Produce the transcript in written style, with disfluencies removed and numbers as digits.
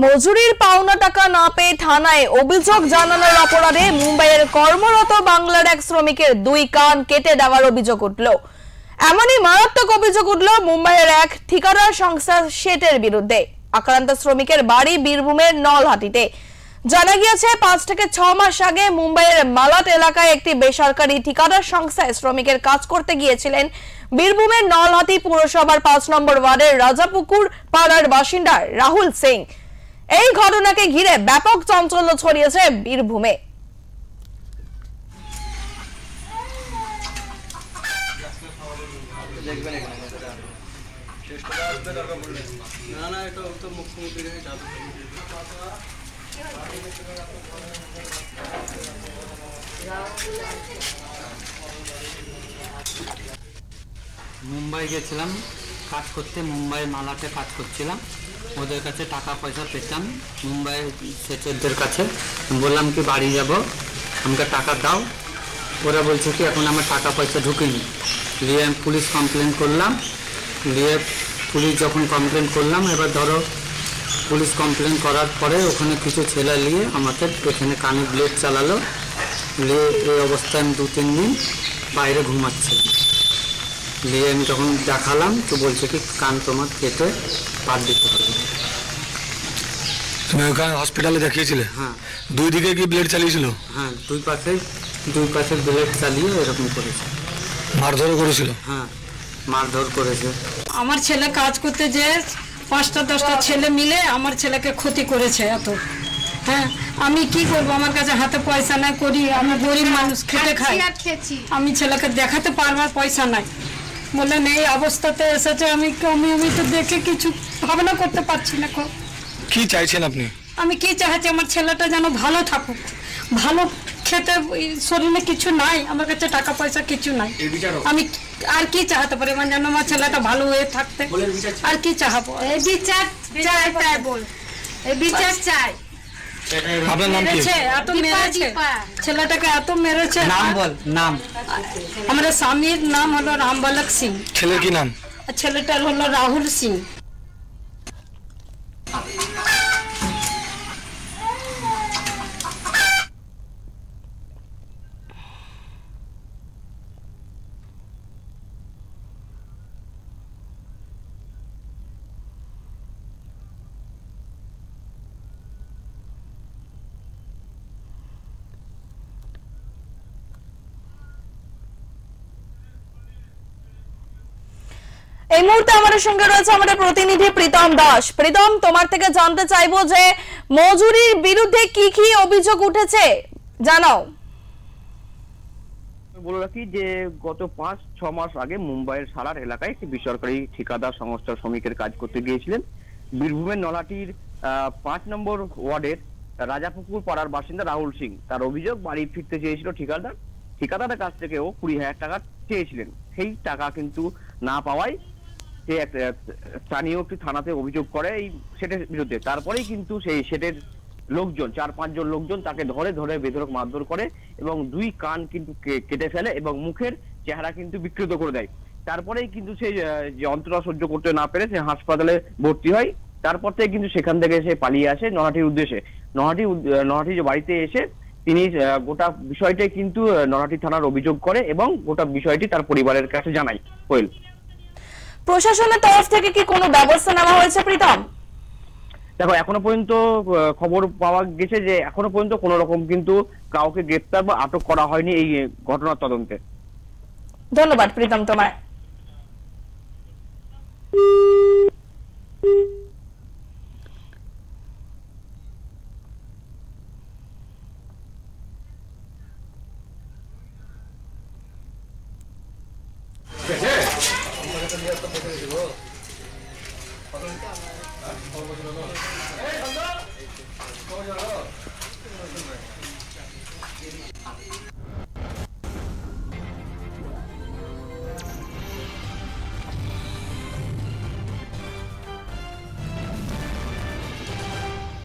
মজুরির পাওনা টাকা না পেয়ে থানায় অভিযোগ জানানোর অপরাধে মুম্বাইয়ের কর্মরত বাংলার এক শ্রমিকের দুই কান কেটে দেওয়ার অভিযোগ উঠল। এমনই মারাত্মক অভিযোগ উঠল মুম্বাইয়ের এক ঠিকাদার সংস্থা শেটের বিরুদ্ধে। আক্রান্ত শ্রমিকের বাড়ি বীরভূমের নলহাটিতে। জানা গিয়েছে 5 থেকে 6 মাস আগে মুম্বাইয়ের মালাট এলাকায় একটি বেসরকারি ঠিকাদার সংস্থায় শ্রমিকের কাজ করতে গিয়েছিলেন বীরভূমের নলহাটি পুরসভার 5 নম্বর ওয়ার্ডের রাজাপুকুর পাড়ার বাসিন্দা রাহুল সিং। এই ঘটনাকে ঘিরে ব্যাপক চাঞ্চল্য ছড়িয়েছে বীরভূমে। মুম্বাই গেছিলাম কাজ করতে, মুম্বাই মালাটে কাজ করছিলাম। ওদের কাছে টাকা পয়সা পেতাম মুম্বাই সেচেরদের কাছে। বললাম কি বাড়ি যাব, আমাকে টাকা দাও। ওরা বলছে কি এখন আমার টাকা পয়সা ঢুকেনি। নিয়ে আমি পুলিশ কমপ্লেন করলাম। নিয়ে পুলিশ যখন কমপ্লেন করলাম, এবার ধরো পুলিশ কমপ্লেন করার পরে ওখানে কিছু ছেলে নিয়ে আমাকে এখানে কানে ব্লেড চালালো। নিয়ে এই অবস্থায় আমি 2-3 দিন বাইরে ঘুমাচ্ছিলাম। নিয়ে আমি তখন দেখালাম তো বলছে কি কান তোমার কেটে বাদ দিতে হবে। তুমি ওখানে হসপিটালে দেখিয়েছিলে? হ্যাঁ। দুই দিকে কি ব্লেড চালিয়েছিল? হ্যাঁ, দুই পাশে ব্লেড চালিয়ে এরকম করেছে। মারধর করেছিল? হ্যাঁ, মারধর করেছে। আমার ছেলে কাজ করতে যে 5টা-10টা ছেলে মিলে আমার ছেলেকে ক্ষতি করেছে এত। হ্যাঁ, আমি কি করবো, আমার কাছে হাতে পয়সা নাই, করি আমি গরিব মানুষ, খেটে খাই। আমি ছেলেকে দেখাতে পারবার পয়সা নাই বললেন এই অবস্থাতে এসেছে। আমি তো দেখে কিছু ভাবনা করতে পারছি না। কি চাইছেন আপনি? আমি কি চাইছি, আমার ছেলেটা যেন ভালো থাকুক, ভালো খেতে, শরীরে কিছু নাই, আমার কাছে টাকা পয়সা কিছু নাই। আমি আর কি চাইতে পারি, মানে যেন আমার ছেলেটা ভালো হয়ে থাকতে, আর কি চাইবো? এই বিচার চাই, তাই বল, এই বিচার চাই। আপনার নাম কি? এত মেরেছে ছেলেটাকে, এত মেরেছে। নাম বল, নাম। আমার স্বামীর নাম হলো রামবালক সিং। ছেলের কি নাম? ছেলেটার হলো রাহুল সিং। এই মুহূর্তে আমাদের সঙ্গে রয়েছে আমাদের প্রতিনিধি প্রীতম দাস। প্রীতম, তোমার থেকে জানতে চাইবো যে মজুরির বিরুদ্ধে কি কি অভিযোগ উঠেছে, জানাও। বলে রাখি যে গত 5-6 মাস আগে মুম্বাইয়ের সালার এলাকায় একটি বেসরকারি ঠিকাদার সংস্থার শ্রমিকের কাজ করতে গিয়েছিলেন বীরভূমের নলহাটির 5 নম্বর ওয়ার্ডের রাজাপুকুর পাড়ার বাসিন্দা রাহুল সিং। তার অভিযোগ, বাড়ি ফিরতে চেয়েছিল ঠিকাদারের কাছ থেকে ও 20,000 টাকা চেয়েছিলেন। সেই টাকা কিন্তু না পাওয়ায় সে স্থানীয় একটি থানাতে অভিযোগ করে এই শেটের বিরুদ্ধে। তারপরেই কিন্তু সেই শেটের লোকজন, 4-5 জন লোকজন তাকে ধরে বেধড়ক মারধর করে এবং 2 কান কিন্তু কেটে ফেলে এবং মুখের চেহারা কিন্তু বিকৃত করে দেয়। তারপরেই কিন্তু সেই যে যন্ত্রণা সহ্য করতে না পেরে সে হাসপাতালে ভর্তি হয়। তারপর থেকে কিন্তু সেখান থেকে সে পালিয়ে আসে নলহাটির উদ্দেশ্যে। নলহাটি যে বাড়িতে এসে তিনি গোটা বিষয়টাই কিন্তু নলহাটি থানার অভিযোগ করে এবং গোটা বিষয়টি তার পরিবারের কাছে জানায়। কোয়েল, প্রশাসনের তরফ থেকে কি কোনো ব্যবস্থা নেওয়া হয়েছে প্রীতম? দেখো, এখনো পর্যন্ত খবর পাওয়া গেছে যে এখনো পর্যন্ত কোনো রকম কিন্তু কাউকে গ্রেপ্তার বা আটক করা হয়নি এই ঘটনার তদন্তে। ধন্যবাদ প্রীতম তোমায়। ঠিক আছে